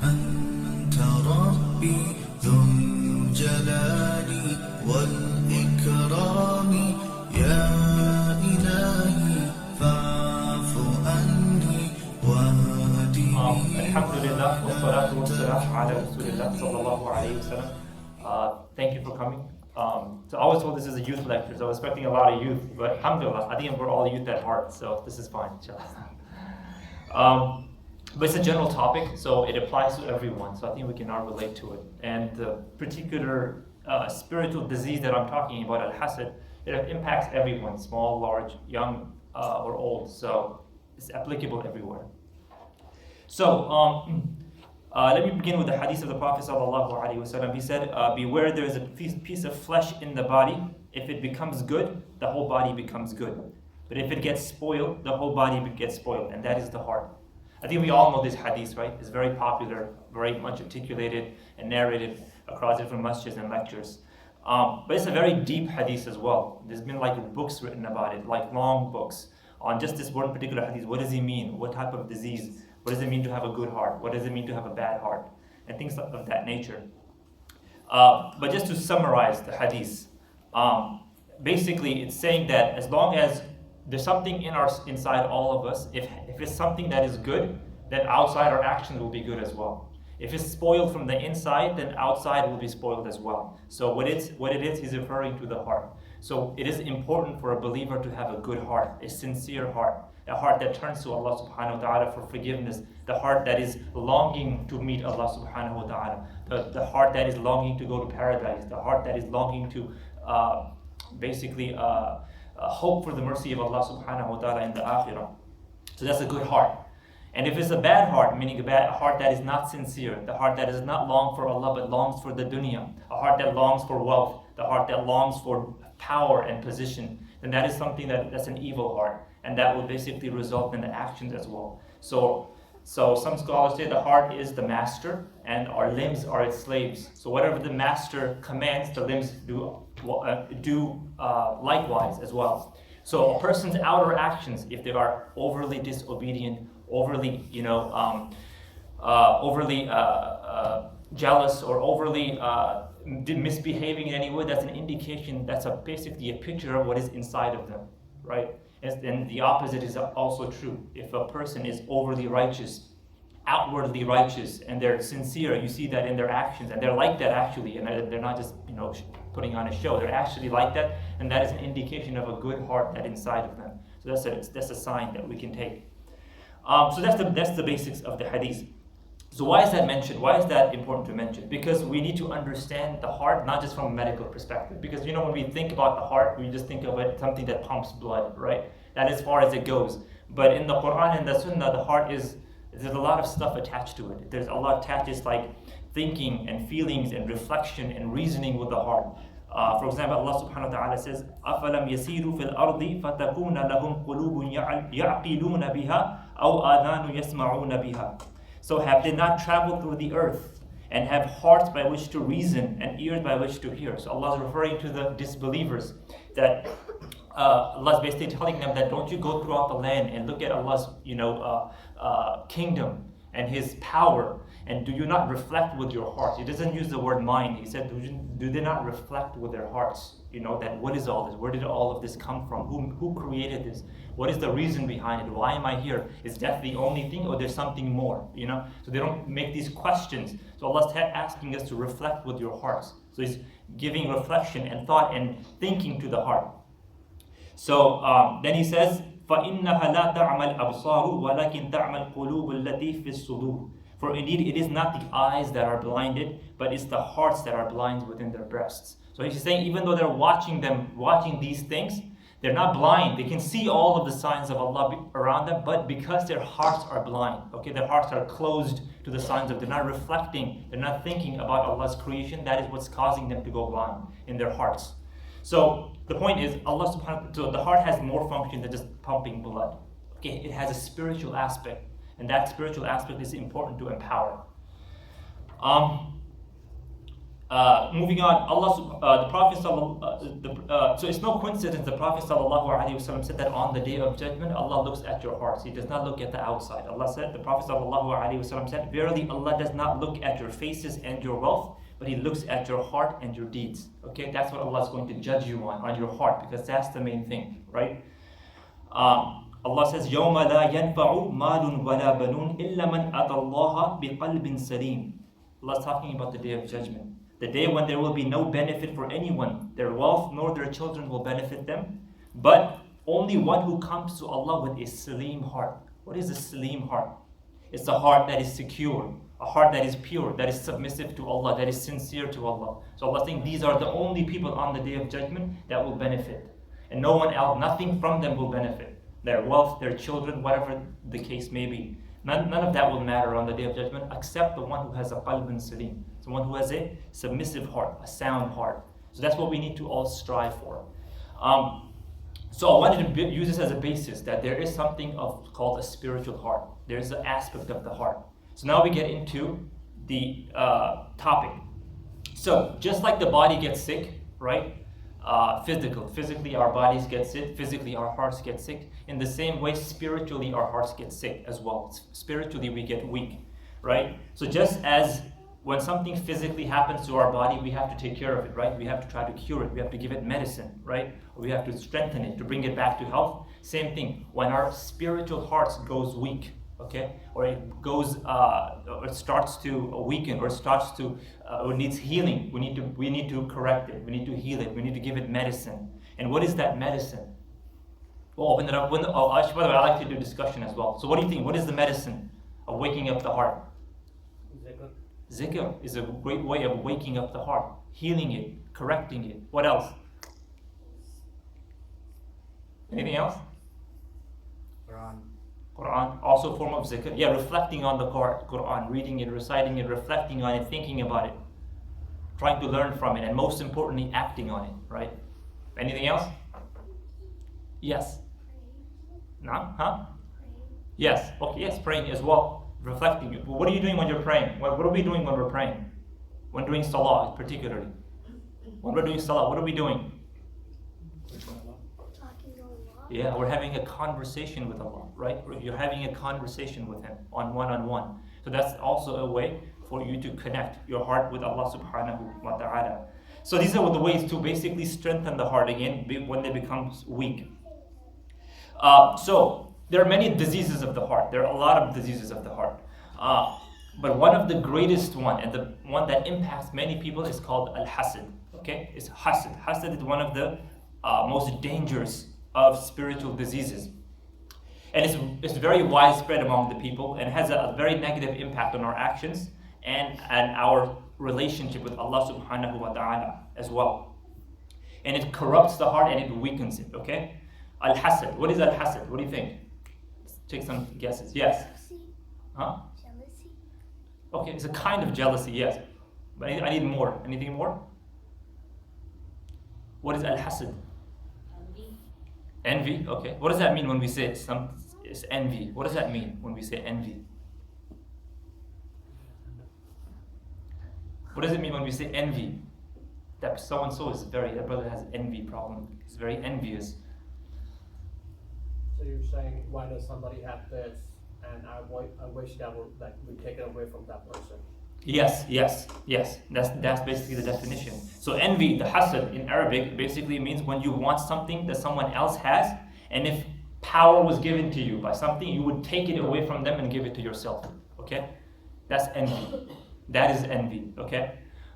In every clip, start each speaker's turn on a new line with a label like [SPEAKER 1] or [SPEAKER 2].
[SPEAKER 1] أنت ربي ذو الجلال والإكرام يا إلهي فاعف عني واهدني.
[SPEAKER 2] Alhamdulillah, wassalatu wassalamu ala Rasulillah sallallahu alayhi wa sallam. Thank you for coming. So I was told this is a youth lecture, so I was expecting a lot of youth, but alhamdulillah, I think we're all youth at heart, so this is fine, inshallah. But it's a general topic, so it applies to everyone, so I think we can all relate to it. And the particular spiritual disease that I'm talking about, al-Hasad, it impacts everyone, small, large, young, or old, so it's applicable everywhere. So, let me begin with the hadith of the Prophet ﷺ. He said, beware, there is a piece of flesh in the body. If it becomes good, the whole body becomes good. But if it gets spoiled, the whole body gets spoiled, and that is the heart. I think we all know this hadith, right? It's very popular, very much articulated and narrated across different masjids and lectures. But it's a very deep hadith as well. There's been like books written about it, like long books, on just this one particular hadith. What does he mean? What type of disease? What does it mean to have a good heart? What does it mean to have a bad heart? And things of that nature. But just to summarize the hadith, basically it's saying that as long as there's something inside all of us, if it's something that is good, then outside our actions will be good as well. If it's spoiled from the inside, then outside will be spoiled as well. So what it is, he's referring to the heart. So it is important for a believer to have a good heart, a sincere heart, a heart that turns to Allah subhanahu wa ta'ala for forgiveness, the heart that is longing to meet Allah subhanahu wa ta'ala, the heart that is longing to go to paradise, the heart that is longing to hope for the mercy of Allah subhanahu wa ta'ala in the akhirah. So that's a good heart. And if it's a bad heart, meaning a heart that is not sincere, the heart that does not long for Allah but longs for the dunya, a heart that longs for wealth, the heart that longs for power and position, then that is something that's an evil heart. And that will basically result in the actions as well. So some scholars say the heart is the master and our limbs are its slaves. So whatever the master commands, the limbs do likewise as well. So a person's outer actions, if they are overly disobedient, overly jealous, or overly misbehaving in any way, that's an indication, that's basically a picture of what is inside of them, right? And the opposite is also true. If a person is overly righteous, outwardly righteous, and they're sincere, you see that in their actions, and they're like that actually, and they're not just putting on a show. They're actually like that, and that is an indication of a good heart that's inside of them. So that's a sign that we can take. So that's the basics of the hadith. So why is that mentioned? Why is that important to mention? Because we need to understand the heart, not just from a medical perspective. Because when we think about the heart, we just think of it something that pumps blood, right? That as far as it goes. But in the Quran and the Sunnah, the heart there's a lot of stuff attached to it. There's a lot attached, it's like thinking and feelings and reflection and reasoning with the heart. For example, Allah subhanahu wa ta'ala says, أَفَلَمْ يَسِيرُوا فِي الْأَرْضِ فَتَكُونَ لَهُمْ قُلُوبٌ يَعْقِلُونَ بِهَا أَوْ آذَانٌ يَسْمَعُونَ بِهَا. So have they not traveled through the earth and have hearts by which to reason and ears by which to hear? So Allah is referring to the disbelievers, that Allah is basically telling them that don't you go throughout the land and look at Allah's kingdom and His power, and do you not reflect with your hearts? He doesn't use the word mind. He said, do they not reflect with their hearts? That what is all this? Where did all of this come from? Who created this? What is the reason behind it? Why am I here? Is death the only thing, or there's something more? So they don't make these questions. So Allah's asking us to reflect with your hearts. So He's giving reflection and thought and thinking to the heart. So then He says, فَإِنَّهَا لَا تَعْمَى الْأَبْصَارُ وَلَكِنْ تَعْمَى الْقُلُوبُ الَّتِي فِي الصُّدُورِ. For indeed it is not the eyes that are blinded, but it's the hearts that are blind within their breasts. So He's saying, even though they're watching these things, they're not blind. They can see all of the signs of Allah around them, but because their hearts are blind, their hearts are closed to the signs of, they're not reflecting, they're not thinking about Allah's creation, that is what's causing them to go blind in their hearts. So the point is, Allah subhanahu wa ta'ala, so the heart has more function than just pumping blood. It has a spiritual aspect, and that spiritual aspect is important to empower. Moving on, the Prophet so it's no coincidence the Prophet ﷺ said that on the day of judgment, Allah looks at your hearts. He does not look at the outside. Allah said, the Prophet ﷺ said, verily Allah does not look at your faces and your wealth, but He looks at your heart and your deeds. Okay, that's what Allah is going to judge you on your heart, because that's the main thing, right? Allah says, يَوْمَ لَا يَنْفَعُ مَالٌ وَلَا بَنُونَ إِلَّا مَنْ أَتَى اللَّهَ بِقَلْبٍ سَلِيمٍ. Allah is talking about the day of judgment. The day when there will be no benefit for anyone, their wealth nor their children will benefit them, but only one who comes to Allah with a salim heart. What is a salim heart? It's a heart that is secure, a heart that is pure, that is submissive to Allah, that is sincere to Allah. So Allah is saying these are the only people on the day of judgment that will benefit. And no one else, nothing from them will benefit. Their wealth, their children, whatever the case may be. None of that will matter on the day of judgment except the one who has a qalbun salim, someone who has a submissive heart, a sound heart. So that's what we need to all strive for. So I wanted to use this as a basis that there is something called a spiritual heart. There is an aspect of the heart. So now we get into the topic. So just like the body gets sick, right? Physically our bodies get sick, physically our hearts get sick. In the same way, spiritually our hearts get sick as well. Spiritually we get weak, right? So just as when something physically happens to our body, we have to take care of it, right? We have to try to cure it. We have to give it medicine, right? Or we have to strengthen it to bring it back to health. Same thing, when our spiritual hearts goes weak, okay? Or it goes, or it starts to weaken, or it starts to, or needs healing. We need to correct it. We need to heal it. We need to give it medicine. And what is that medicine? We'll open it up. By the way, I like to do discussion as well. So what do you think? What is the medicine of waking up the heart? Zikr is a great way of waking up the heart, healing it, correcting it. What else? Anything else? Quran, also a form of zikr. Yeah, reflecting on the Quran, reading it, reciting it, reflecting on it, thinking about it, trying to learn from it, and most importantly, acting on it, right? Anything else? Yes. No? Huh? Yes. Okay, yes, praying as well. Reflecting. What are you doing when you're praying? What are we doing when we're praying? When doing salah, particularly. When we're doing salah, what are we doing? Yeah, we're having a conversation with Allah, right? You're having a conversation with Him on one-on-one. So that's also a way for you to connect your heart with Allah subhanahu wa ta'ala. So these are the ways to basically strengthen the heart again when it becomes weak. So there are many diseases of the heart. There are a lot of diseases of the heart. But one of the greatest one, and the one that impacts many people, is called al-hasad. Okay? It's hasad. Hasad is one of the most dangerous of spiritual diseases. And it's very widespread among the people and has a very negative impact on our actions and our relationship with Allah subhanahu wa ta'ala as well. And it corrupts the heart and it weakens it, okay? Al-hasad. What is al-hasad? What do you think? Let's take some guesses. Yes? Huh?
[SPEAKER 3] Jealousy.
[SPEAKER 2] Okay, it's a kind of jealousy, yes. But I need more. Anything more? What is al-hasad? Envy, okay. What does that mean when we say it's envy? What does that mean when we say envy? What does it mean when we say envy? That so-and-so is that brother has an envy problem. He's very envious.
[SPEAKER 4] So you're saying, why does somebody have this, and I wish that we take it away from that person?
[SPEAKER 2] Yes. That's basically the definition. So envy, the hasad in Arabic, basically means when you want something that someone else has, and if power was given to you by something, you would take it away from them and give it to yourself. Okay? That's envy. That is envy. Okay?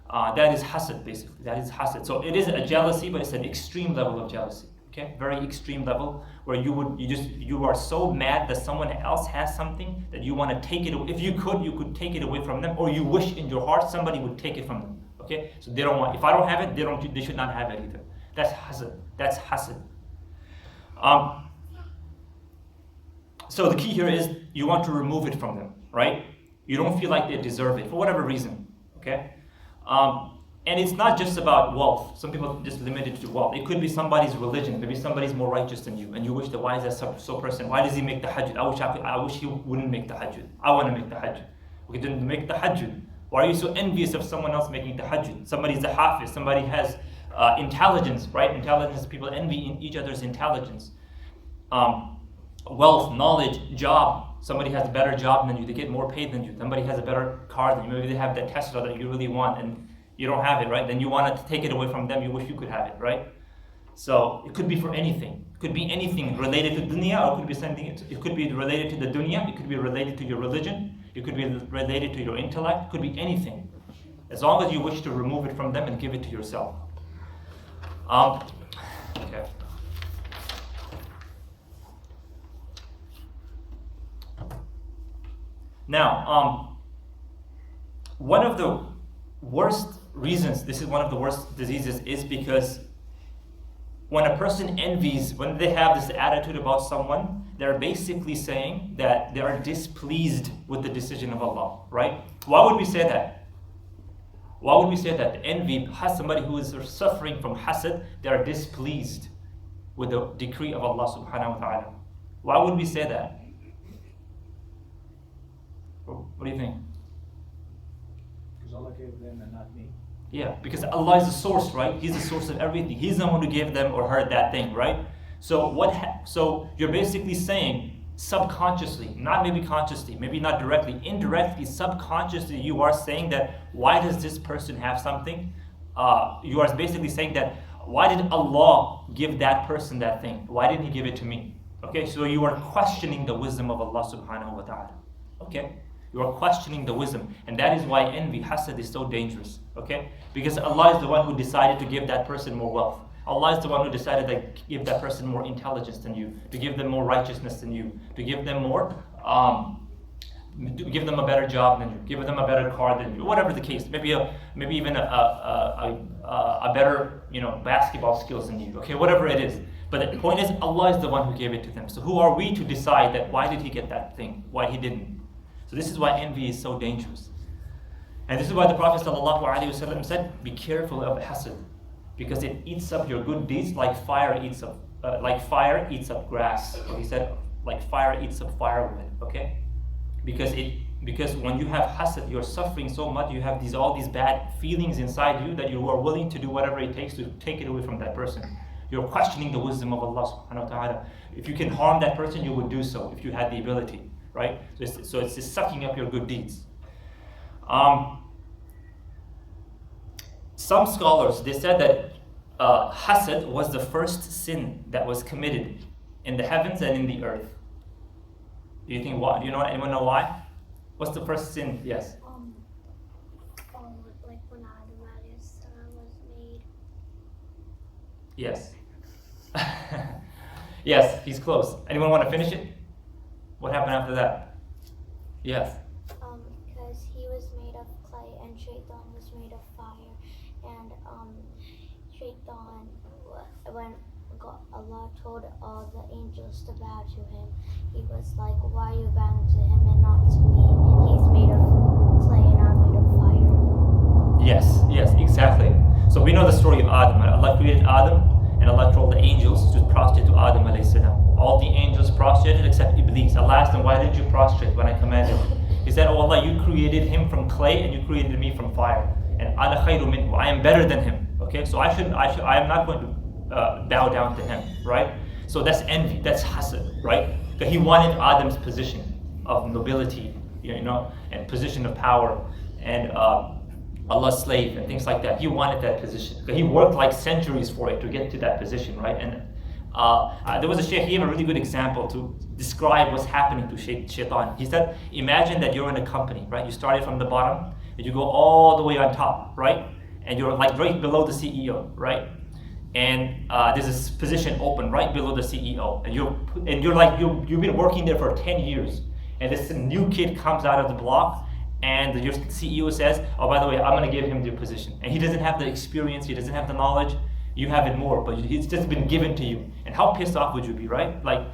[SPEAKER 2] That is hasad, basically. That is hasad. So it is a jealousy, but it's an extreme level of jealousy. Okay, very extreme level where you are so mad that someone else has something that you want to take it away. If you could take it away from them, or you wish in your heart somebody would take it from them. Okay, so they don't want. If I don't have it, they should not have it either. That's hasad. That's hasad. So the key here is you want to remove it from them, right? You don't feel like they deserve it for whatever reason. Okay. And it's not just about wealth. Some people just limit it to wealth. It could be somebody's religion. Maybe somebody's more righteous than you, and you wish that why is that so person? Why does he make the hajj? I wish he wouldn't make the hajj. I want to make the hajj. Okay, then make the hajj. Why are you so envious of someone else making tahajjud? Somebody's a hafiz, somebody has intelligence, right? Intelligence, people envy in each other's intelligence. Wealth, knowledge, job. Somebody has a better job than you, they get more paid than you. Somebody has a better car than you. Maybe they have that Tesla that you really want and you don't have it, right? Then you want to take it away from them, you wish you could have it, right? So it could be for anything. It could be anything related to dunya, or it could be something, it could be related to the dunya, it could be related to your religion, it could be related to your intellect, it could be anything. As long as you wish to remove it from them and give it to yourself. Okay. Now, one of the worst reasons, this is one of the worst diseases, is because when a person envies, when they have this attitude about someone, they're basically saying that they are displeased with the decision of Allah, right? Why would we say that? Why would we say that? The envy has somebody who is suffering from hasad, they are displeased with the decree of Allah subhanahu wa ta'ala. Why would we say that? What do you think?
[SPEAKER 3] Because Allah gave them and not me.
[SPEAKER 2] Yeah, because Allah is the source, right? He's the source of everything. He's the one who gave them or her that thing, right? So so you're basically saying subconsciously, not maybe consciously, maybe not directly, indirectly, subconsciously, you are saying that why does this person have something? You are basically saying that why did Allah give that person that thing? Why didn't He give it to me? Okay, so you are questioning the wisdom of Allah subhanahu wa ta'ala. Okay? You are questioning the wisdom, and that is why envy, hasad, is so dangerous. Okay, because Allah is the one who decided to give that person more wealth. Allah is the one who decided to give that person more intelligence than you, to give them more righteousness than you, to give them more, give them a better job than you, give them a better car than you, whatever the case. Maybe even a better basketball skills than you. Okay, whatever it is. But the point is, Allah is the one who gave it to them. So who are we to decide that why did he get that thing, why he didn't? So this is why envy is so dangerous. And this is why the Prophet ﷺ said, be careful of hasad, because it eats up your good deeds like fire eats up grass. So he said, like fire eats up firewood. Okay, because when you have hasad, you're suffering so much. You have all these bad feelings inside you that you are willing to do whatever it takes to take it away from that person. You're questioning the wisdom of Allah subhanahu wa ta'ala. If you can harm that person, you would do so if you had the ability. Right? So it's just sucking up your good deeds. Some scholars, they said that hasad was the first sin that was committed in the heavens and in the earth. Do you think why? Do you know? Anyone know why? What's the first sin? Yes.
[SPEAKER 5] Like when Adam was made.
[SPEAKER 2] Yes. Yes, he's close. Anyone want to finish it? What happened after that? Yes.
[SPEAKER 5] Because he was made of clay and Shaitan was made of fire. And Shaitan, when Allah told all the angels to bow to him, he was like, why are you bowing to him and not to me? He's made of clay and I'm made of fire.
[SPEAKER 2] Yes, exactly. So we know the story of Adam. Allah created Adam and Allah told the angels to prostrate to Adam alayhi salam. All the angels prostrated except Iblis. Allah asked him, why did you prostrate when I commanded? He said, oh Allah, you created him from clay and you created me from fire. And ana khayru minhu, I am better than him. Okay, so I am not going to bow down to him, right? So that's envy, that's hasad, right? Because he wanted Adam's position of nobility, and position of power, and Allah's slave and things like that. He wanted that position. He worked like centuries for it to get to that position, right? And there was a sheikh, he gave a really good example to describe what's happening to shaitan. He said, imagine that you're in a company, right? You started from the bottom and you go all the way on top, right? And you're like right below the CEO, right? And there's this position open right below the CEO, and you've been working there for 10 years, and this new kid comes out of the block, and your CEO says, oh, by the way, I'm going to give him the position, and he doesn't have the experience, he doesn't have the knowledge, you have it more, but it's just been given to you. And how pissed off would you be, right? Like,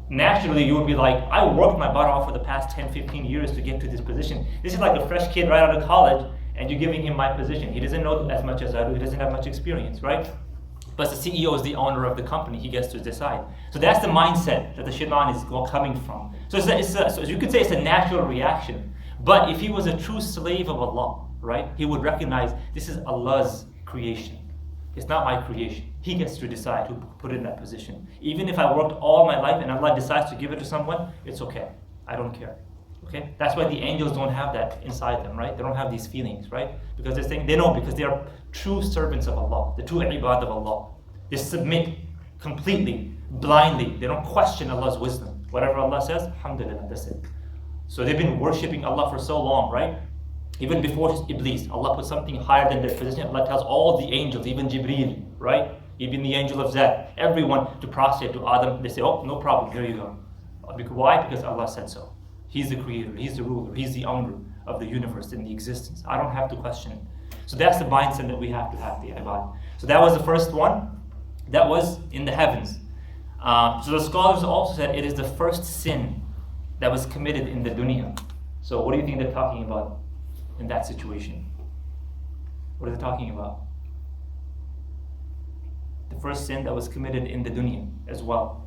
[SPEAKER 2] naturally you would be like, I worked my butt off for the past 10, 15 years to get to this position. This is like a fresh kid right out of college, and you're giving him my position. He doesn't know as much as I do, he doesn't have much experience, right? But the CEO is the owner of the company, he gets to decide. So that's the mindset that the shaitan is coming from. So you could say it's a natural reaction. But if he was a true slave of Allah, right, he would recognize this is Allah's creation. It's not my creation. He gets to decide who put it in that position. Even if I worked all my life and Allah decides to give it to someone, it's okay. I don't care. Okay? That's why the angels don't have that inside them, right? They don't have these feelings, right? Because they're saying, they know because they are true servants of Allah, the true ibad of Allah. They submit completely, blindly. They don't question Allah's wisdom. Whatever Allah says, alhamdulillah, that's it. So they've been worshipping Allah for so long, right? Even before Iblis, Allah put something higher than their position. Allah tells all the angels, even Jibreel, right? Even the angel of Zat, everyone to prostrate to Adam. They say, oh, no problem, here you go. Why? Because Allah said so. He's the creator, He's the ruler, He's the owner of the universe and the existence. I don't have to question it. So that's the mindset that we have to have, the ibad. So that was the first one. That was in the heavens. So the scholars also said it is the first sin that was committed in the dunya. So what do you think they're talking about in that situation? What are they talking about? The first sin that was committed in the dunya as well.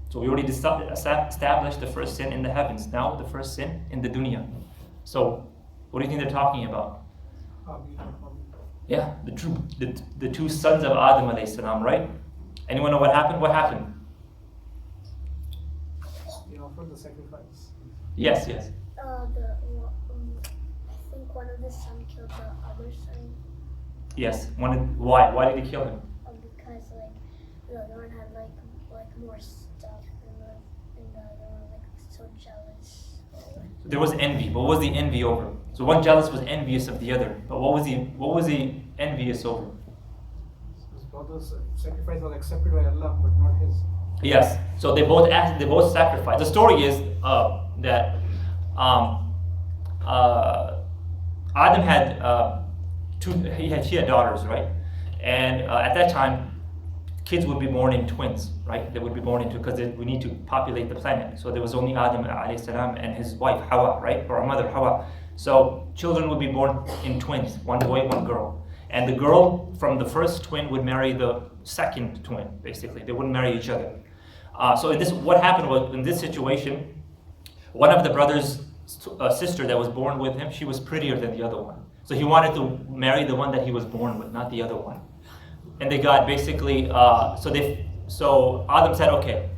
[SPEAKER 2] So we already established the first sin in the heavens. Now the first sin in the dunya. So what do you think they're talking about? Yeah, the two sons of Adam alayhi salam, right? Anyone know what happened? What happened?
[SPEAKER 3] They offered the sacrifice.
[SPEAKER 2] Yes.
[SPEAKER 5] I think one of the sons killed the other son.
[SPEAKER 2] Yes. Why? Why did he kill him?
[SPEAKER 5] Because the other one had more stuff, and the other one so jealous.
[SPEAKER 2] There was envy. What was the envy over? So one jealous was envious of the other. But what was he envious over?
[SPEAKER 3] His brother's sacrifice was accepted by Allah, but not his.
[SPEAKER 2] Yes. So they both sacrificed. The story is that Adam had he had daughters, right? And at that time, kids would be born in twins, right? They would be born into, because we need to populate the planet. So there was only Adam alayhi salam and his wife Hawa, right? Or our mother Hawa. So children would be born in twins, one boy, one girl. And the girl from the first twin would marry the second twin, basically. They wouldn't marry each other. So what happened was, in this situation, one of the brothers' sister that was born with him, she was prettier than the other one. So he wanted to marry the one that he was born with, not the other one. And they got basically, so Adam said, okay,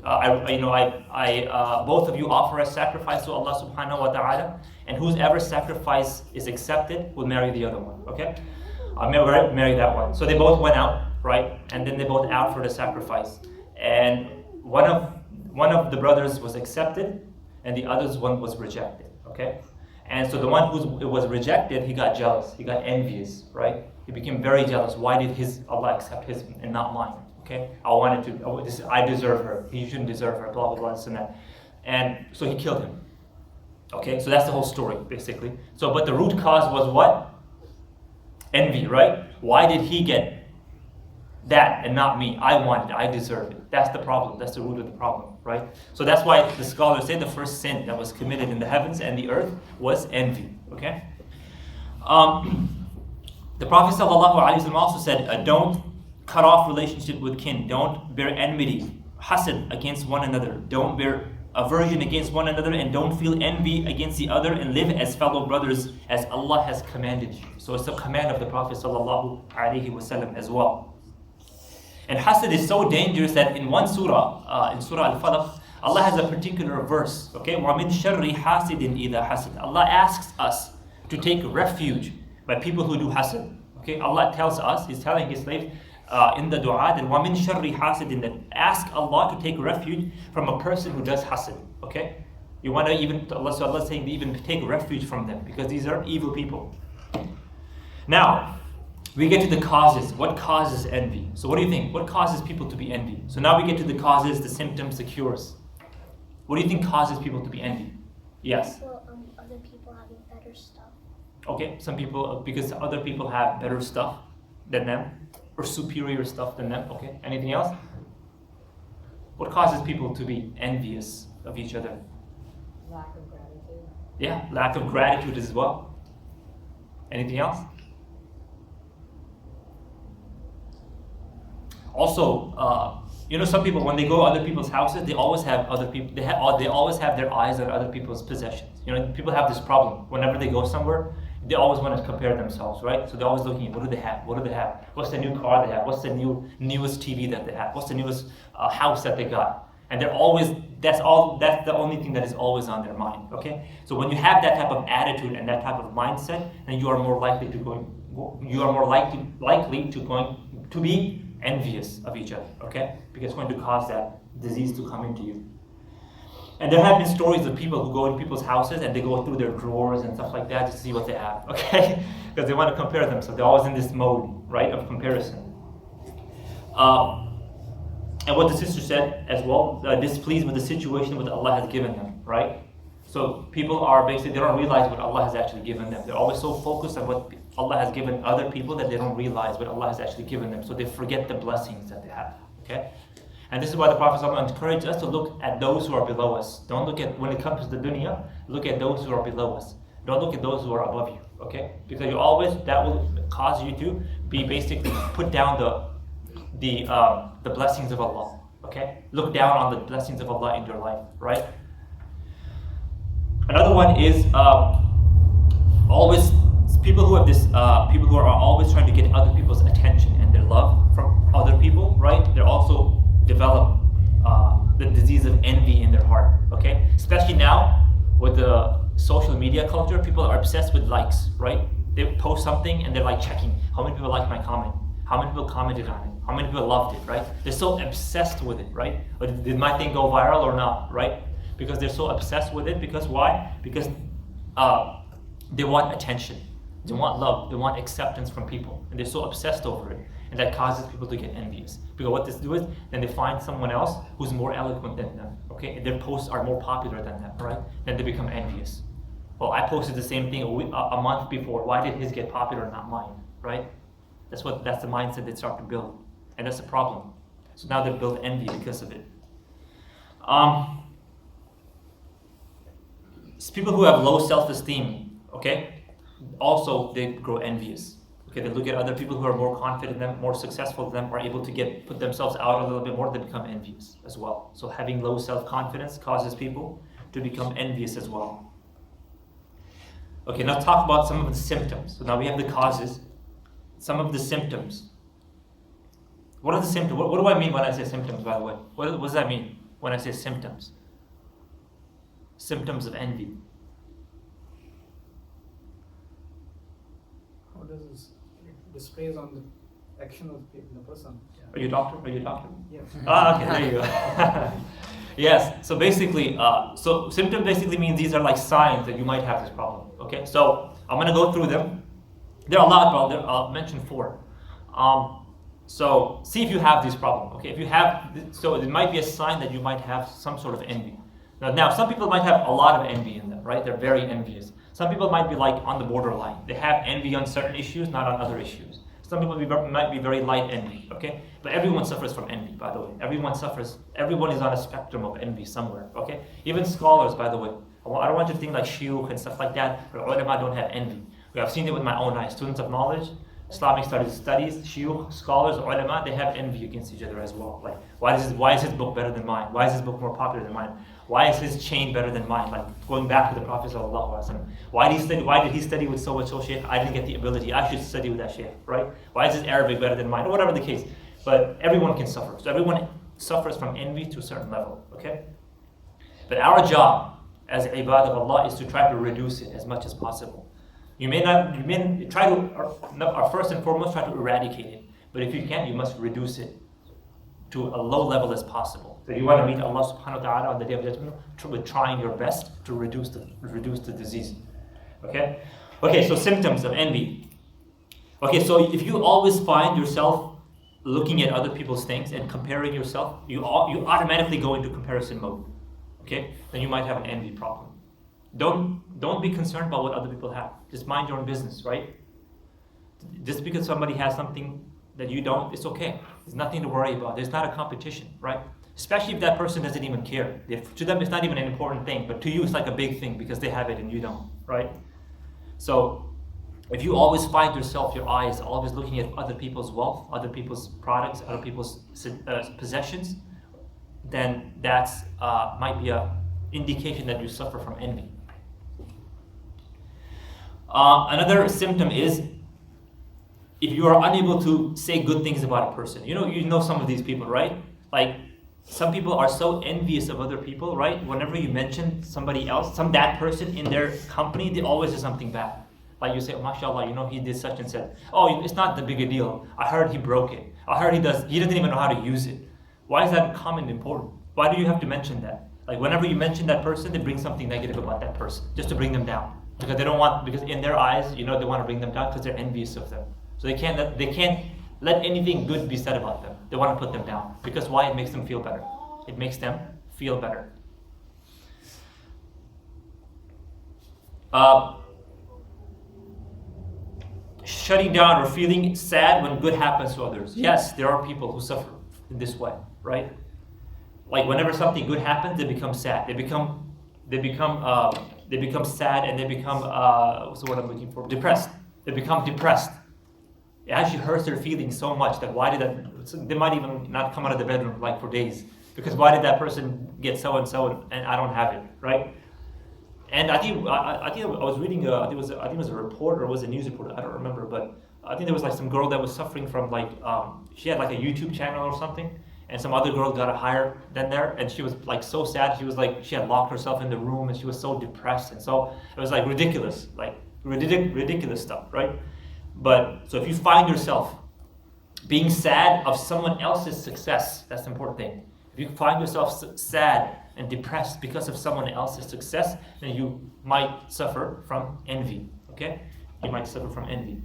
[SPEAKER 2] both of you offer a sacrifice to Allah subhanahu wa ta'ala, and whoever sacrifice is accepted will marry the other one, okay? I'll marry that one. So they both went out, right? And then they both offered a sacrifice. And one of the brothers was accepted, and the other's one was rejected, okay? And so the one who was rejected, he got jealous, he got envious, right? He became very jealous. Why did Allah accept his and not mine? Okay, I deserve her. He shouldn't deserve her. Blah blah blah. This and that. And so he killed him. Okay, so that's the whole story basically. So, but the root cause was what? Envy, right? Why did he get that and not me? I wanted it. I deserve it. That's the problem. That's the root of the problem, right? So that's why the scholars say the first sin that was committed in the heavens and the earth was envy. Okay. The Prophet ﷺ also said, don't cut off relationship with kin. Don't bear enmity, hasad against one another. Don't bear aversion against one another, and don't feel envy against the other, and live as fellow brothers as Allah has commanded you. So it's a command of the Prophet ﷺ as well. And hasad is so dangerous that in one surah, in Surah Al-Falaq, Allah has a particular verse. Okay, وَمِن شَرِّ حَاسِدٍ إِذَا حَسَدٍ. Allah asks us to take refuge by people who do hasad. Okay, Allah tells us, He's telling His slaves in the dua that وَمِن شَرِّ حَاسِدٍ, that ask Allah to take refuge from a person who does hasad. Okay, you want to even, Allah is saying to even take refuge from them because these are evil people. Now, we get to the causes. What causes envy? So what do you think? What causes people to be envy? So now we get to the causes, the symptoms, the cures. What do you think causes people to be envy? Yes?
[SPEAKER 5] Well, other people having better stuff.
[SPEAKER 2] Okay, some people, because other people have better stuff than them, or superior stuff than them. Okay, anything else? What causes people to be envious of each other?
[SPEAKER 6] Lack of gratitude.
[SPEAKER 2] Yeah, lack of gratitude as well. Anything else? Also, You know, some people when they go to other people's houses, they always have other people. They always have their eyes on other people's possessions. You know, people have this problem. Whenever they go somewhere, they always want to compare themselves, right? So they're always looking at what do they have? What do they have? What's the new car they have? What's the newest TV that they have? What's the newest house that they got? And they're always, that's the only thing that is always on their mind, okay? So when you have that type of attitude and that type of mindset, then you are more likely to be envious of each other, okay? Because it's going to cause that disease to come into you. And there have been stories of people who go into people's houses and they go through their drawers and stuff like that to see what they have, okay? Because they want to compare themselves. They're always in this mode, right, of comparison. And what the sister said as well, displeased with the situation that Allah has given them, right? So people are basically, they don't realize what Allah has actually given them. They're always so focused on what Allah has given other people that they don't realize what Allah has actually given them. So they forget the blessings that they have, okay? And this is why the Prophet ﷺ encouraged us to look at those who are below us. Don't look at, when it comes to the dunya, look at those who are below us. Don't look at those who are above you, okay? Because that will cause you to be basically put down the blessings of Allah, okay? Look down on the blessings of Allah in your life, right? Another one is always people who have this, people who are always trying to get other people's attention and their love from other people, right? They're also develop the disease of envy in their heart, okay? Especially now with the social media culture, people are obsessed with likes, right? They post something and they're like checking how many people liked my comment, how many people commented on it, how many people loved it, right? They're so obsessed with it, right? Or did my thing go viral or not, right? Because they're so obsessed with it. Because why? Because they want attention, they want love, they want acceptance from people, and they're so obsessed over it. And that causes people to get envious. Because what this does is, then they find someone else who's more eloquent than them, okay? And their posts are more popular than them, right? Then they become envious. Well, I posted the same thing a month before. Why did his get popular, not mine, right? That's the mindset they start to build. And that's the problem. So now they build envy because of it. People who have low self-esteem, okay? Also, they grow envious. Okay, they look at other people who are more confident than them, more successful than them, are able to put themselves out a little bit more, they become envious as well. So having low self-confidence causes people to become envious as well. Okay, now talk about some of the symptoms. So now we have the causes, some of the symptoms. What are the symptoms? What do I mean when I say symptoms, by the way? What does that mean when I say symptoms? Symptoms of envy.
[SPEAKER 3] How does this displays on the action of the person?
[SPEAKER 2] Are you a doctor? Are you a doctor?
[SPEAKER 3] Yes.
[SPEAKER 2] Okay, there you go. Yes, so basically, so symptom basically means these are like signs that you might have this problem, okay? So I'm gonna go through them. There are a lot, but I'll mention 4. So see if you have this problem, okay? If you have, so it might be a sign that you might have some sort of envy. Now some people might have a lot of envy in them, right? They're very envious. Some people might be like on the borderline. They have envy on certain issues, not on other issues. Some people might be very light envy, okay? But everyone suffers from envy, by the way. Everyone is on a spectrum of envy somewhere, okay? Even scholars, by the way. I don't want you to think like shuyukh and stuff like that, but ulama don't have envy. I've seen it with my own eyes. Students of knowledge, Islamic studies, shuyukh, scholars, ulama, they have envy against each other as well. Like, why is his book better than mine? Why is his book more popular than mine? Why is his chain better than mine? Like, going back to the Prophet ﷺ. Why did he study with so shaykh? I didn't get the ability. I should study with that shaykh, right? Why is his Arabic better than mine? Or whatever the case. But everyone can suffer. So everyone suffers from envy to a certain level, okay? But our job as ibadah of Allah is to try to reduce it as much as possible. You may try to, first and foremost, try to eradicate it. But if you can't, you must reduce it to a low level as possible. So you want to meet Allah subhanahu wa ta'ala on the day of judgment with trying your best to reduce the disease. Okay? Okay, so symptoms of envy. Okay, so if you always find yourself looking at other people's things and comparing yourself, you automatically go into comparison mode. Okay? Then you might have an envy problem. Don't be concerned about what other people have. Just mind your own business, right? Just because somebody has something that you don't, it's okay. There's nothing to worry about. There's not a competition, right? Especially if that person doesn't even care. To them, it's not even an important thing, but to you, it's like a big thing because they have it and you don't, right? So If you always find yourself, your eyes always looking at other people's wealth, other people's products, other people's possessions, then that's might be a indication that you suffer from envy. Another symptom is if you are unable to say good things about a person. You know some of these people, right? Like some people are so envious of other people, right? Whenever you mention somebody else, that person in their company, they always do something bad. Like you say, oh, mashallah, he did such and such. Oh, it's not the big a deal. I heard he broke it. I heard he doesn't even know how to use it. Why is that comment important? Why do you have to mention that? Like whenever you mention that person, they bring something negative about that person, just to bring them down. Because in their eyes, they want to bring them down because they're envious of them. So they can't let anything good be said about them. They want to put them down. Because why? It makes them feel better. It makes them feel better. Shutting down or feeling sad when good happens to others. Yes, there are people who suffer in this way, right? Like whenever something good happens, they become sad. They become sad, and they become what's the word I'm looking for? Depressed. They become depressed. It actually hurts their feelings so much that they might even not come out of the bedroom like for days, because why did that person get so and so and I don't have it, right? And I think I was reading I think it was a report or it was a news report, I don't remember, but I think there was like some girl that was suffering from she had like a YouTube channel or something, and some other girl got higher than there, and she was like so sad. She was like, she had locked herself in the room, and she was so depressed, and so it was like ridiculous stuff, right? But so if you find yourself being sad of someone else's success, that's the important thing. If you find yourself sad and depressed because of someone else's success, then you might suffer from envy, okay? You might suffer from envy.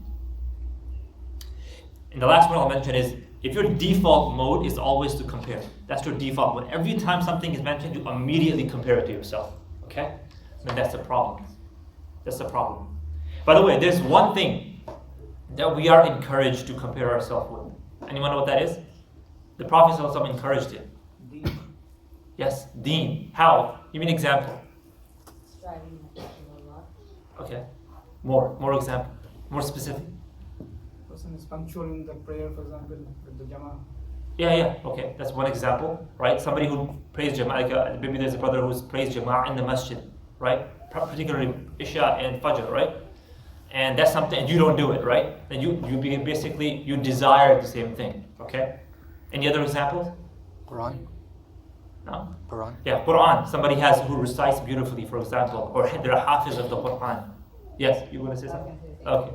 [SPEAKER 2] And the last one I'll mention is, if your default mode is always to compare, that's your default mode. Every time something is mentioned, you immediately compare it to yourself, okay? Then that's the problem. That's the problem. By the way, there's one thing that we are encouraged to compare ourselves with. Anyone know what that is? The Prophet ﷺ encouraged it.
[SPEAKER 3] Deen.
[SPEAKER 2] Yes, deen. How? Give me an example.
[SPEAKER 6] Striving to Allah.
[SPEAKER 2] Okay. More example. More specific.
[SPEAKER 3] Person is punctual in the prayer, for example, with the Jama'ah.
[SPEAKER 2] Yeah. Okay, that's one example, right? Somebody who prays Jama'ah, maybe there's a brother who's prays Jama'ah in the masjid, right? Particularly Isha and Fajr, right? And that's something, and you don't do it, right? And you desire the same thing, okay? Any other examples?
[SPEAKER 7] Quran.
[SPEAKER 2] No?
[SPEAKER 7] Quran.
[SPEAKER 2] Yeah, Quran. Somebody who recites beautifully, for example, or they're a hafiz of the Quran. Yes, you want to say something? Okay.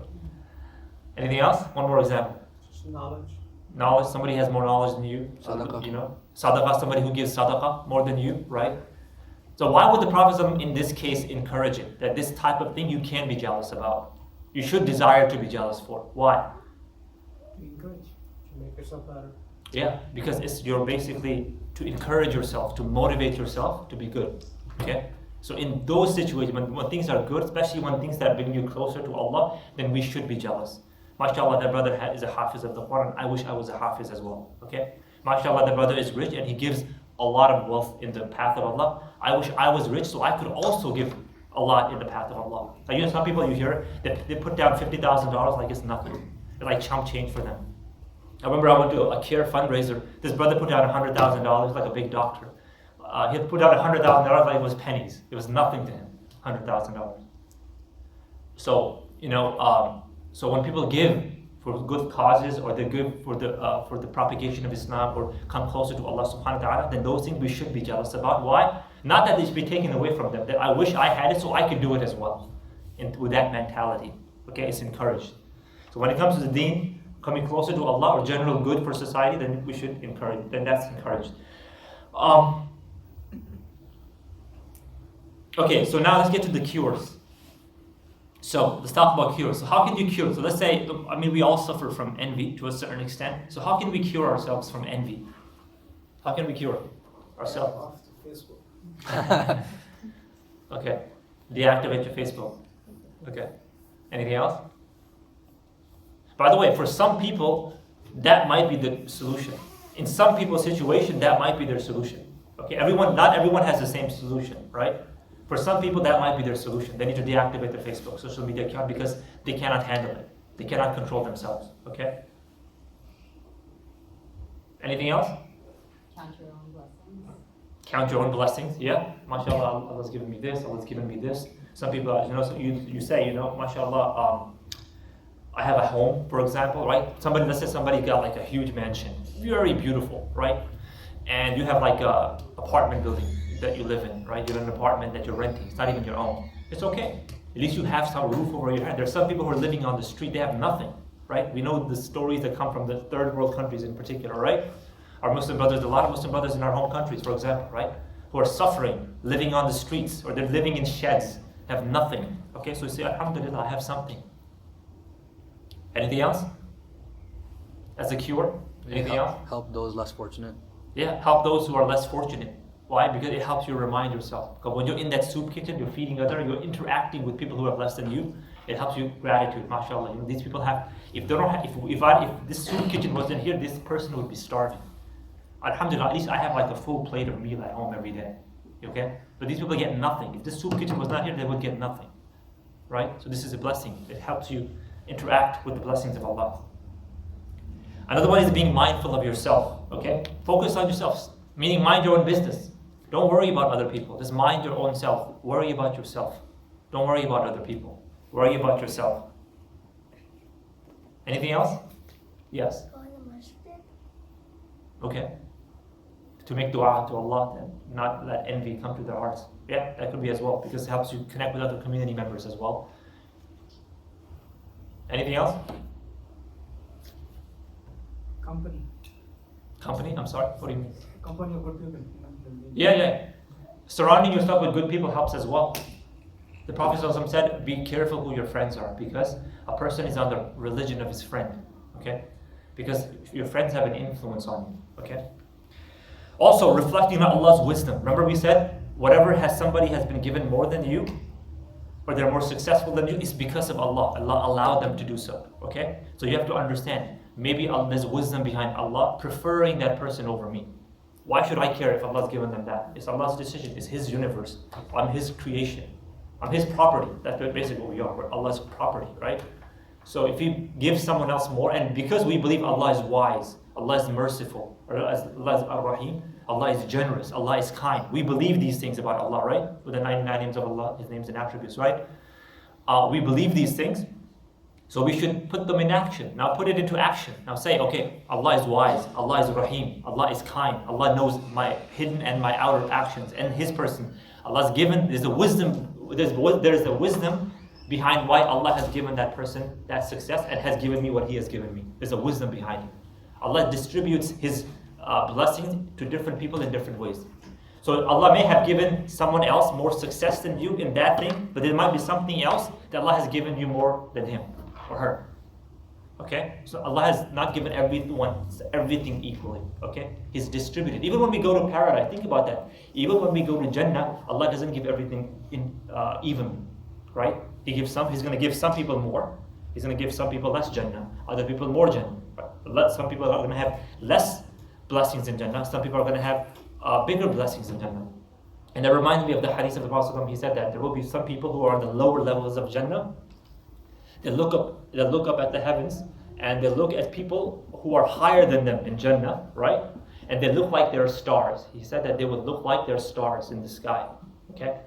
[SPEAKER 2] Anything else? One more example.
[SPEAKER 4] Just knowledge.
[SPEAKER 2] Knowledge. Somebody has more knowledge than you.
[SPEAKER 7] Sadaqah.
[SPEAKER 2] Sadaqah. Somebody who gives sadaqah more than you, right? So why would the Prophet in this case encourage it? That this type of thing you can be jealous about. You should desire to be jealous for. Why?
[SPEAKER 3] To encourage.
[SPEAKER 4] To make yourself better.
[SPEAKER 2] Yeah, because you're basically to encourage yourself, to motivate yourself to be good. Okay? So in those situations, when things are good, especially when things that bring you closer to Allah, then we should be jealous. MashaAllah, that brother is a hafiz of the Quran. I wish I was a hafiz as well. Okay? MashaAllah, that brother is rich and he gives a lot of wealth in the path of Allah. I wish I was rich so I could also give a lot in the path of Allah. Like, some people you hear, they put down $50,000 like it's nothing. It's like chump change for them. I remember I went to a care fundraiser. This brother put down $100,000 like a big doctor. He had put down $100,000 like it was pennies. It was nothing to him, $100,000. So, so when people give for good causes, or they give for the propagation of Islam, or come closer to Allah subhanahu wa ta'ala, then those things we should be jealous about. Why? Not that they should be taken away from them, that I wish I had it so I could do it as well. With that mentality. Okay, it's encouraged. So when it comes to the deen, coming closer to Allah or general good for society, then we should encourage, then that's encouraged. Okay, so now let's get to the cures. So let's talk about cures. So how can you cure? So let's say, we all suffer from envy to a certain extent. So how can we cure ourselves from envy? How can we cure ourselves?
[SPEAKER 3] Off to Facebook.
[SPEAKER 2] Okay, deactivate your Facebook. Okay, anything else? By the way, for some people, that might be the solution. In some people's situation, that might be their solution. Okay, not everyone has the same solution, right? For some people, that might be their solution. They need to deactivate their Facebook, social media account because they cannot handle it. They cannot control themselves, okay? Anything else?
[SPEAKER 6] Count your own blessings.
[SPEAKER 2] Count your own blessings, yeah. MashaAllah, Allah's given me this, Allah's given me this. Some people, so you say, MashaAllah, I have a home, for example, right? Let's say somebody got like a huge mansion, very beautiful, right? And you have like a apartment building that you live in, right? You're in an apartment that you're renting. It's not even your own. It's okay. At least you have some roof over your head. There's some people who are living on the street. They have nothing, right? We know the stories that come from the third world countries in particular, right? Our Muslim brothers, a lot of Muslim brothers in our home countries, for example, right? Who are suffering, living on the streets, or they're living in sheds, have nothing. Okay, so you say, Alhamdulillah, I have something. Anything else? As a cure? Anything else?
[SPEAKER 7] Help those less fortunate.
[SPEAKER 2] Yeah, help those who are less fortunate. Why? Because it helps you remind yourself. Because when you're in that soup kitchen, you're feeding others, you're interacting with people who have less than you. It helps you gratitude. MashaAllah, these people have. If they don't have, if this soup kitchen wasn't here, this person would be starving. Alhamdulillah, at least I have like a full plate of meal at home every day. Okay? But these people get nothing. If this soup kitchen was not here, they would get nothing. Right? So this is a blessing. It helps you interact with the blessings of Allah. Another one is being mindful of yourself. Okay? Focus on yourself. Meaning mind your own business. Don't worry about other people. Just mind your own self. Worry about yourself. Don't worry about other people. Worry about yourself. Anything else? Yes.
[SPEAKER 5] Go in the masjid.
[SPEAKER 2] Okay. To make dua to Allah and not let envy come to their hearts. Yeah, that could be as well because it helps you connect with other community members as well. Anything else?
[SPEAKER 3] Company.
[SPEAKER 2] Company? I'm sorry. What do you mean?
[SPEAKER 3] Company of good people.
[SPEAKER 2] Yeah. Surrounding yourself with good people helps as well. The Prophet ﷺ said, be careful who your friends are because a person is on the religion of his friend. Okay? Because your friends have an influence on you. Okay? Also, reflecting on Allah's wisdom. Remember we said, whatever somebody has been given more than you, or they're more successful than you, is because of Allah. Allah allowed them to do so. Okay? So you have to understand, maybe there's wisdom behind Allah preferring that person over me. Why should I care if Allah's given them that? It's Allah's decision. It's His universe. I'm His creation. I'm His property. That's basically what we are. We're Allah's property, right? So if He gives someone else more, and because we believe Allah is wise, Allah is merciful, Allah is Ar-Rahim, Allah is generous, Allah is kind. We believe these things about Allah, right? With the 99 names of Allah, His names and attributes, right? We believe these things. So we should put them in action. Now put it into action. Now say, okay, Allah is wise, Allah is Rahim, Allah is kind, Allah knows my hidden and my outer actions and His person. Allah's given, there's a wisdom behind why Allah has given that person that success and has given me what He has given me. There's a wisdom behind it. Allah distributes His blessings to different people in different ways. So Allah may have given someone else more success than you in that thing, but there might be something else that Allah has given you more than him or her. Okay? So Allah has not given everything equally. Okay? He's distributed. Even when we go to paradise, think about that. Even when we go to Jannah, Allah doesn't give everything evenly. Right? He's going to give some people more. He's going to give some people less Jannah. Other people more Jannah. Some people are going to have less blessings in Jannah. Some people are going to have bigger blessings in Jannah. And that reminds me of the hadith of the Prophet. He said that there will be some people who are on the lower levels of Jannah. They look up at the heavens and they look at people who are higher than them in Jannah, right? And they look like they're stars. He said that they would look like they're stars in the sky. Okay?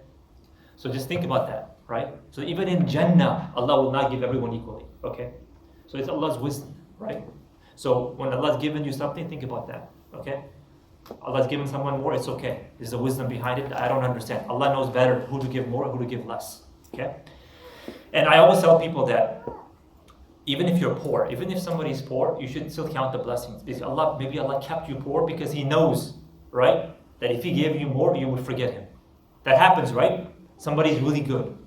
[SPEAKER 2] So just think about that, right? So even in Jannah, Allah will not give everyone equally. Okay? So it's Allah's wisdom, right? So when Allah's given you something, think about that. Okay? Allah's given someone more, it's okay. There's a wisdom behind it. I don't understand. Allah knows better who to give more, who to give less. Okay? And I always tell people that even if you're poor, even if somebody's poor, you should still count the blessings. Because maybe Allah kept you poor because He knows, right, that if He gave you more, you would forget Him. That happens, right? Somebody's really good.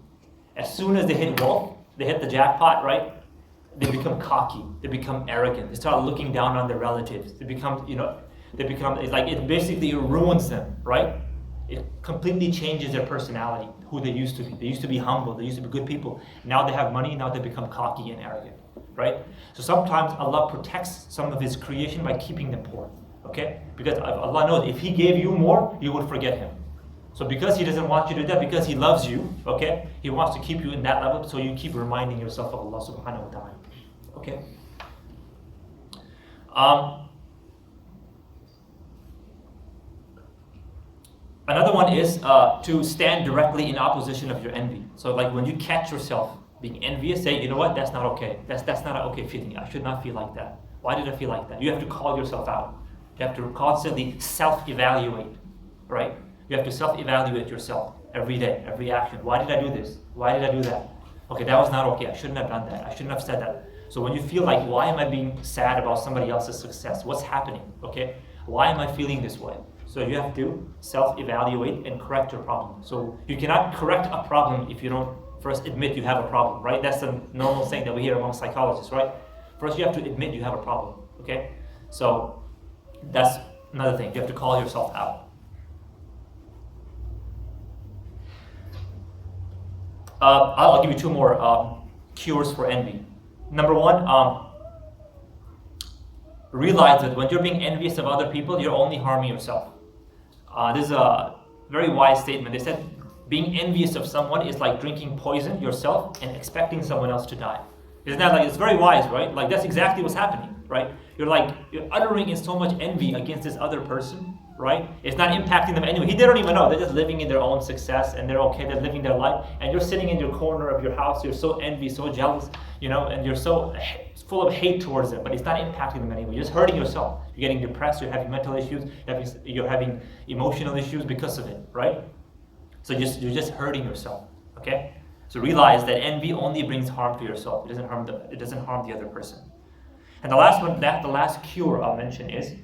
[SPEAKER 2] As soon as they hit wealth, they hit the jackpot, right? They become cocky. They become arrogant. They start looking down on their relatives. It basically ruins them, right? It completely changes their personality, who they used to be. They used to be humble, they used to be good people. Now they have money, now they become cocky and arrogant, right? So sometimes Allah protects some of His creation by keeping them poor, okay? Because Allah knows if He gave you more, you would forget Him. So because he doesn't want you to do that, because he loves you, okay, he wants to keep you in that level, so you keep reminding yourself of Allah subhanahu wa ta'ala. Okay? Another one is to stand directly in opposition of your envy. So like when you catch yourself being envious, say, you know what, that's not okay. That's not an okay feeling. I should not feel like that. Why did I feel like that? You have to call yourself out. You have to constantly self-evaluate, right? You have to self-evaluate yourself every day, every action. Why did I do this? Why did I do that? Okay, that was not okay. I shouldn't have done that. I shouldn't have said that. So when you feel like, why am I being sad about somebody else's success? What's happening? Okay? Why am I feeling this way? So you have to self-evaluate and correct your problem. So you cannot correct a problem if you don't first admit you have a problem, right? That's the normal saying that we hear among psychologists, right? First you have to admit you have a problem, okay? So that's another thing. You have to call yourself out. I'll give you two more cures for envy. Number one, realize that when you're being envious of other people, you're only harming yourself. This is a very wise statement. They said being envious of someone is like drinking poison yourself and expecting someone else to die. Isn't that like, it's very wise, right? Like that's exactly what's happening, right? You're uttering in so much envy against this other person, right? It's not impacting them anyway. They don't even know. They're just living in their own success and they're okay. They're living their life. And you're sitting in your corner of your house. You're so envious, so jealous, and you're so full of hate towards them. But it's not impacting them anyway. You're just hurting yourself. You're getting depressed. You're having mental issues. You're having emotional issues because of it, right? So you're just hurting yourself, okay? So realize that envy only brings harm to yourself. It doesn't harm the other person. And the last cure I'll mention is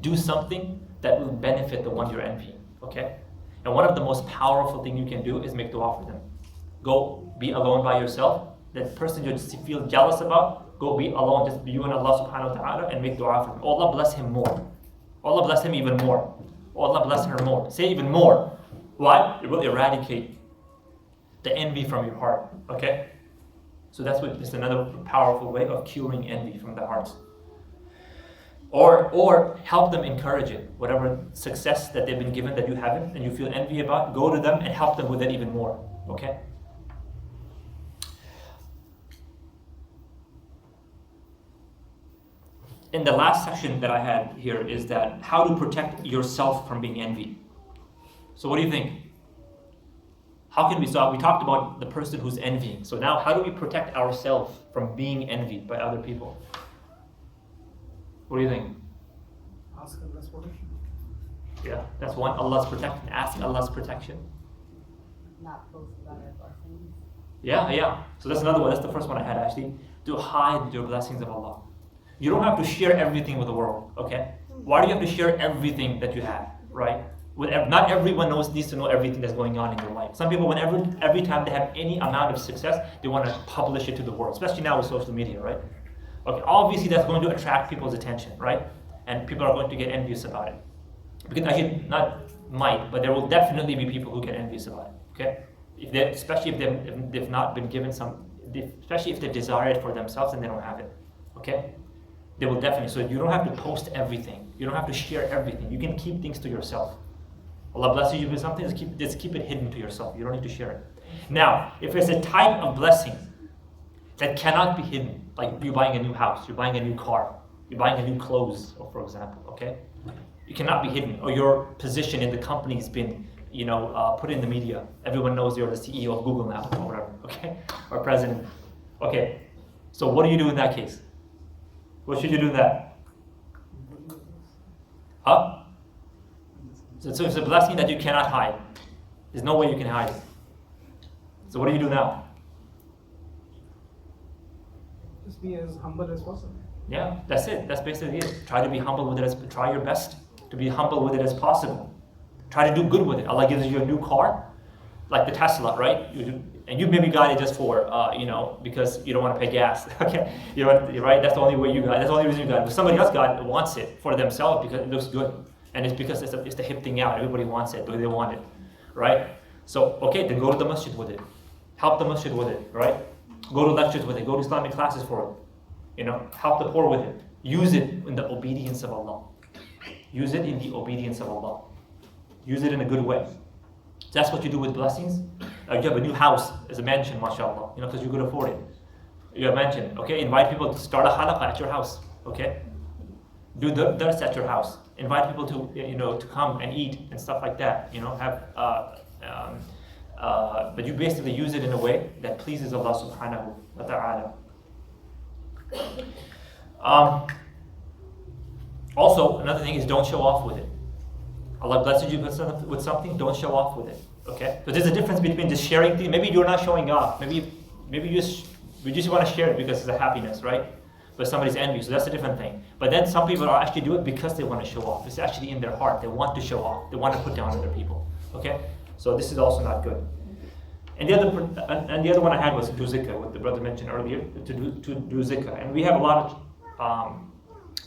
[SPEAKER 2] do something that will benefit the one you're envying, okay? And one of the most powerful things you can do is make dua for them. Go be alone by yourself. That person you just feel jealous about, go be alone, just be you and Allah subhanahu wa ta'ala and make dua for him. Oh, Allah bless him more. Oh, Allah bless him even more. Oh, Allah bless her more. Say even more. Why? It will eradicate the envy from your heart, okay? So that's another powerful way of curing envy from the heart. Or help them encourage it. Whatever success that they've been given that you haven't and you feel envy about, go to them and help them with it even more, okay? In the last section that I had here is that how to protect yourself from being envied. So what do you think? How can we stop? We talked about the person who's envying. So now how do we protect ourselves from being envied by other people? What do you think?
[SPEAKER 3] Ask Allah's protection.
[SPEAKER 2] Yeah, that's one. Allah's protection. Ask Allah's protection.
[SPEAKER 6] Not post about our blessings.
[SPEAKER 2] Yeah. So that's another one. That's the first one I had actually. To hide your blessings of Allah. You don't have to share everything with the world, okay? Why do you have to share everything that you have, right? Not everyone needs to know everything that's going on in your life. Some people, every time they have any amount of success, they want to publish it to the world, especially now with social media, right? Okay, obviously that's going to attract people's attention, right? And people are going to get envious about it. Because actually, but there will definitely be people who get envious about it, okay? Especially if they've not been given especially if they desire it for themselves and they don't have it, okay? They will definitely. So you don't have to post everything. You don't have to share everything. You can keep things to yourself. Allah bless you with something, just keep it hidden to yourself. You don't need to share it. Now, if it's a type of blessing that cannot be hidden, like you're buying a new house, you're buying a new car, you're buying a new clothes, for example, okay? It cannot be hidden. Or your position in the company has been, put in the media. Everyone knows you're the CEO of Google now, or whatever, okay? Or president. Okay, so what do you do in that case? What should you do in that? Huh? So it's a blessing that you cannot hide. There's no way you can hide it. So what do you do now?
[SPEAKER 3] Just be as humble as possible.
[SPEAKER 2] Yeah, that's it. That's basically it. Try to be humble with it. Try your best to be humble with it as possible. Try to do good with it. Allah gives you a new car, like the Tesla, right? And you maybe got it just for, because you don't want to pay gas. Okay, right? That's the only way you got it. That's the only reason you got it. But somebody else wants it for themselves because it looks good, and it's because it's the hip thing out. Everybody wants it. They want it, right? So okay, then go to the masjid with it. Help the masjid with it, right? Go to lectures with it. Go to Islamic classes for it. Help the poor with it. Use it in the obedience of Allah. Use it in the obedience of Allah. Use it in a good way. So that's what you do with blessings. You have a new house, as a mansion, mashallah, because you could afford it. You have a mansion, okay? Invite people to start a halaqah at your house, okay? Do the dars at your house. Invite people to, to come and eat and stuff like that. But you basically use it in a way that pleases Allah subhanahu wa ta'ala. Also, another thing is don't show off with it. Allah blesses you with something, don't show off with it. Okay? So there's a difference between just sharing things. Maybe you're not showing off. Maybe you just want to share it because it's a happiness, right? But somebody's envy, so that's a different thing. But then some people actually do it because they want to show off. It's actually in their heart. They want to show off. They want to put down other people. Okay? So this is also not good. And the other one I had was do zikr, what the brother mentioned earlier, to do zikr. And we have a lot of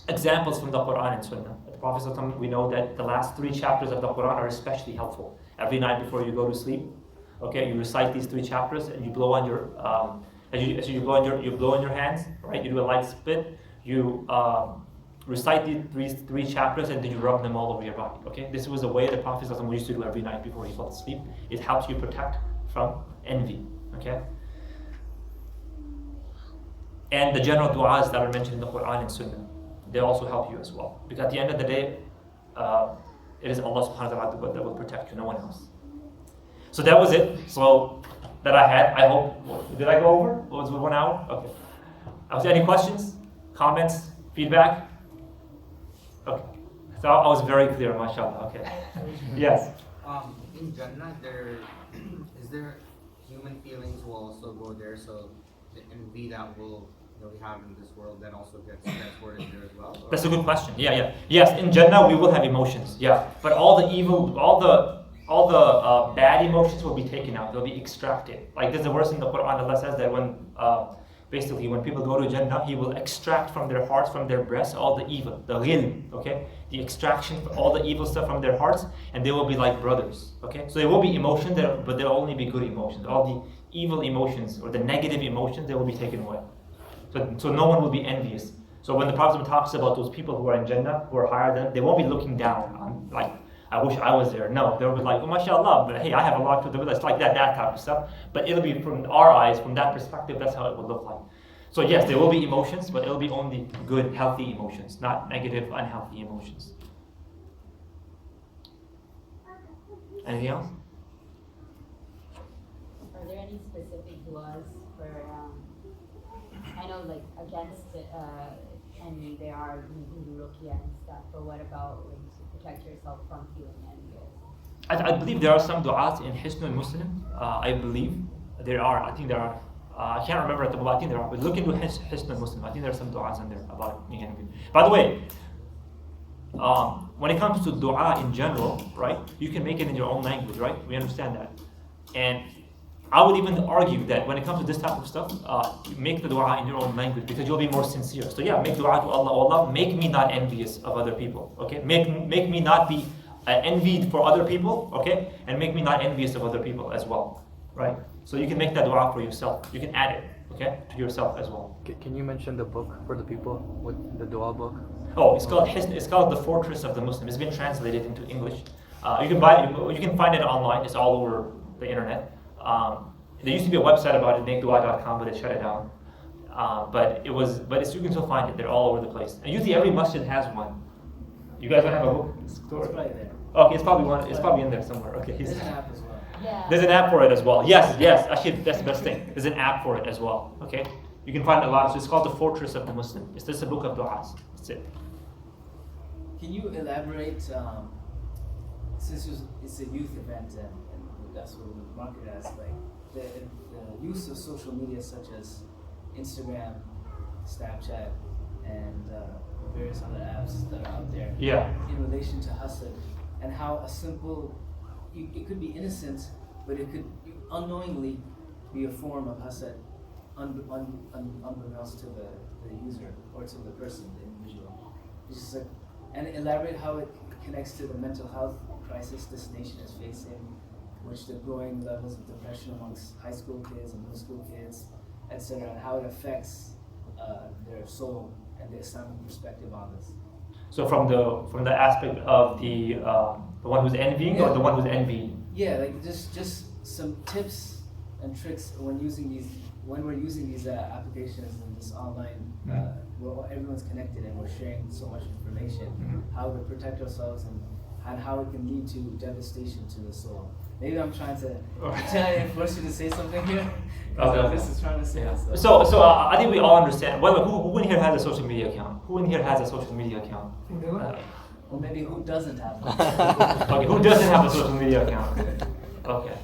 [SPEAKER 2] examples from the Quran and Sunnah. The Prophet ﷺ, we know that the last 3 chapters of the Quran are especially helpful. Every night before you go to sleep, okay, you recite these 3 chapters and you blow on your you blow in your hands, right? You do a light spit. You recite these 3 chapters and then you rub them all over your body. Okay, this was a way the Prophet ﷺ used to do every night before he fell asleep. It helps you protect from envy. Okay, and the general du'as that are mentioned in the Quran and Sunnah, they also help you as well. Because at the end of the day, it is Allah subhanahu wa ta'ala that will protect you, no one else. So that was it. So that I had. I hope. Did I go over? Was it 1 hour? Okay. Was there any questions, comments, feedback? Okay. So I was very clear, mashallah. Okay. Yes.
[SPEAKER 7] In Jannah, is there human feelings will also go there, so the envy that we have in this world then also gets transported there as well? Or?
[SPEAKER 2] That's a good question. Yeah. Yes, in Jannah we will have emotions. Yeah, but all the evil, all the bad emotions will be taken out. They'll be extracted. Like there's a verse in the Quran. Allah says that when people go to Jannah, He will extract from their hearts, from their breasts, all the evil, the ghil. Okay, the extraction, all the evil stuff from their hearts, and they will be like brothers. Okay, so there will be emotions there, but there will only be good emotions. All the evil emotions or the negative emotions, they will be taken away. So no one will be envious. So when the Prophet talks about those people who are in Jannah, who are higher than, they won't be looking down on, like, I wish I was there. No, they'll be like, oh, mashallah, but hey, I have a lot to do with it. It's like that type of stuff. But it'll be from our eyes, from that perspective, that's how it would look like. So yes, there will be emotions, but it'll be only good, healthy emotions, not negative, unhealthy emotions. Anything else?
[SPEAKER 6] Are there any specific laws for, I know like against envy there are ruqya and stuff, but what about like to protect yourself from feeling envious?
[SPEAKER 2] I believe there are some du'as in Hisnul Muslim. I believe there are. I think there are. I can't remember at the moment. I think there are. But look into Hisnul Muslim. I think there are some du'as in there about being envious. By the way, when it comes to du'a in general, right, you can make it in your own language, right? We understand that. And I would even argue that when it comes to this type of stuff, make the dua in your own language because you'll be more sincere. So yeah, make dua to Allah. Oh Allah, make me not envious of other people. Okay, make me not be envied for other people. Okay, and make me not envious of other people as well. Right. So you can make that dua for yourself. You can add it. Okay, to yourself as well.
[SPEAKER 8] Can you mention the book for the people with the dua book?
[SPEAKER 2] Oh, it's called The Fortress of the Muslim. It's been translated into English. You can buy it. You can find it online. It's all over the internet. There used to be a website about it, makedua.com, but they shut it down. But you can still find it. They're all over the place. And usually every masjid has one. You guys don't have a book?
[SPEAKER 9] It's probably there.
[SPEAKER 2] Okay, it's probably one. It's probably in there somewhere. Okay.
[SPEAKER 9] There's an app as well.
[SPEAKER 6] Yeah.
[SPEAKER 2] There's an app for it as well. Yes. Actually, that's the best thing. There's an app for it as well. Okay. You can find a lot. So it's called The Fortress of the Muslim. It's just a book of du'as. That's it.
[SPEAKER 9] Can you elaborate? Since it's a youth event and that's what we market it as, like the use of social media such as Instagram, Snapchat, and various other apps that are out there.
[SPEAKER 2] Yeah.
[SPEAKER 9] In relation to Hasad, and how a simple, it could be innocent, but it could unknowingly be a form of Hasad, unbeknownst to the user or to the person, the individual. It's just like, and elaborate how it connects to the mental health crisis this nation is facing, which the growing levels of depression amongst high school kids and middle school kids, etc., and how it affects their soul and the Islamic perspective on this.
[SPEAKER 2] So from the aspect of the one who's envying or the one who's envied?
[SPEAKER 9] Yeah, like just some tips and tricks when we're using these applications and this online, where everyone's connected and we're sharing so much information, how to protect ourselves and how it can lead to devastation to the soul. Maybe I'm trying to force you to say something here.
[SPEAKER 2] Okay.
[SPEAKER 9] This is trying to say it.
[SPEAKER 2] So I think we all understand. Wait, who in here has a social media account? Who in here has a social media account?
[SPEAKER 9] Or maybe who doesn't have one?
[SPEAKER 2] Okay, who doesn't have a social media account? Okay.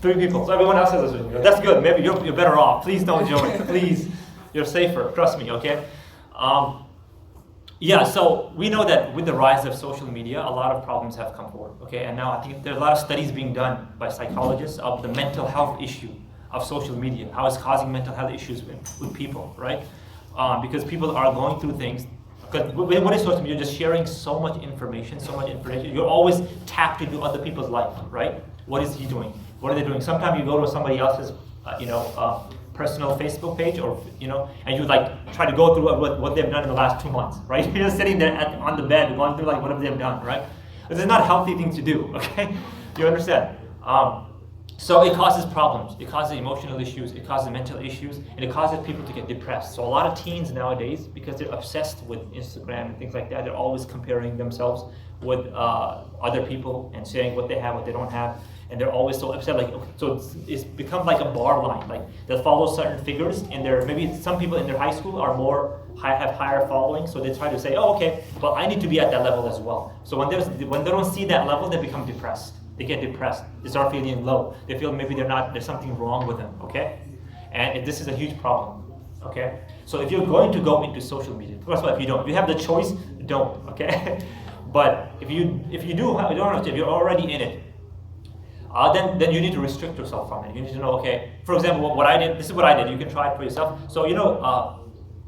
[SPEAKER 2] 3 people. So everyone else has a social media. That's good. Maybe you're better off. Please don't join. Please, you're safer. Trust me. Okay. Yeah. So we know that with the rise of social media, a lot of problems have come forward. Okay. And now I think there's a lot of studies being done by psychologists of the mental health issue of social media, how it's causing mental health issues with people, right? Because people are going through things. Because what is social media? Just sharing so much information. You're always tapped into other people's life, right? What is he doing? What are they doing? Sometimes you go to somebody else's, personal Facebook page, or and you like try to go through what they've done in the last 2 months, right? You're just sitting there on the bed going through like whatever they've done, right? This is not a healthy thing to do, okay? You understand? So it causes problems, it causes emotional issues, it causes mental issues, and it causes people to get depressed. So a lot of teens nowadays, because they're obsessed with Instagram and things like that, they're always comparing themselves with other people and saying what they have, what they don't have, and they're always so upset. So it's become like a bar line. Like they'll follow certain figures, and maybe some people in their high school are have higher following, so they try to say, oh, okay, but I need to be at that level as well. So when they don't see that level, they become depressed. They get depressed. They start feeling low. They feel maybe there's something wrong with them, okay? And this is a huge problem, okay? So if you're going to go into social media, first of all, if you have the choice, don't, okay? But if you're already in it, then you need to restrict yourself from it. You need to know, okay, for example, what I did, this is what I did. You can try it for yourself. So,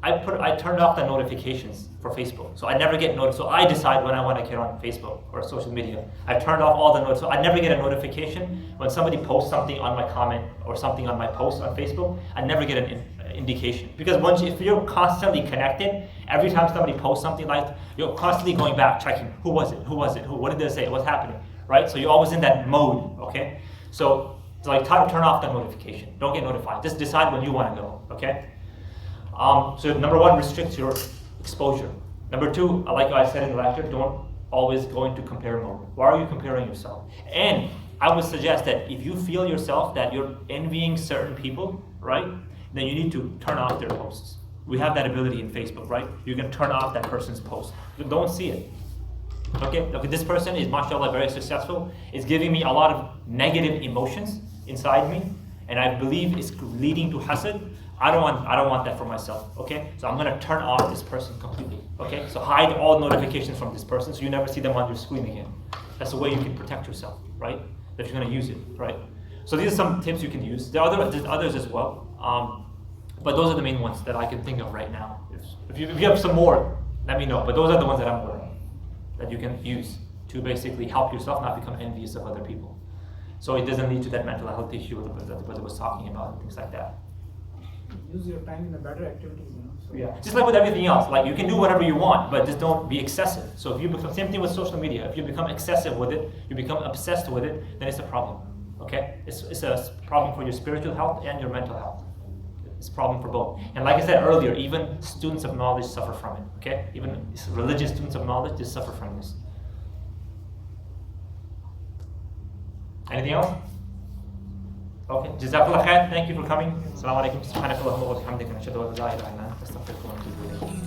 [SPEAKER 2] I turned off the notifications for Facebook. So I never get notified. So I decide when I want to get on Facebook or social media. I turned off all the notifications. So I never get a notification when somebody posts something on my comment or something on my post on Facebook. I never get an indication. Because if you're constantly connected, every time somebody posts something, like you're constantly going back, checking who was it, what did they say, what's happening, right? So you're always in that mode, okay? So try to turn off the notification. Don't get notified. Just decide when you want to go, okay? So number 1, restrict your exposure. Number 2, like I said in the lecture, don't always go into compare mode. Why are you comparing yourself? And I would suggest that if you feel yourself that you're envying certain people, right, then you need to turn off their posts. We have that ability in Facebook, right? You can turn off that person's post. Don't see it. Okay, this person is, mashallah, very successful. It's giving me a lot of negative emotions inside me, and I believe it's leading to hasad. I don't want that for myself, okay? So I'm gonna turn off this person completely, okay? So hide all notifications from this person so you never see them on your screen again. That's the way you can protect yourself, right? If you're gonna use it, right? So these are some tips you can use. There's others as well, but those are the main ones that I can think of right now. If you have some more, let me know. But those are the ones that I'm aware of that you can use to basically help yourself not become envious of other people. So it doesn't lead to that mental health issue that the brother was talking about and things like that.
[SPEAKER 3] Use your time in the better activities, So
[SPEAKER 2] yeah, just like with everything else, like you can do whatever you want, but just don't be excessive. So if you become, same thing with social media, if you become excessive with it, you become obsessed with it, then it's a problem, okay? It's a problem for your spiritual health and your mental health. It's a problem for both. And like I said earlier, even students of knowledge suffer from it, okay? Even religious students of knowledge, they suffer from this. Anything else? Okay, Jazakallah khair. Thank you for coming. Assalamu alaikum. Subhanakallahumma wa bihamdika. Nashhadu an la ilaha illa anta astaghfiruka wa atubu ilayk.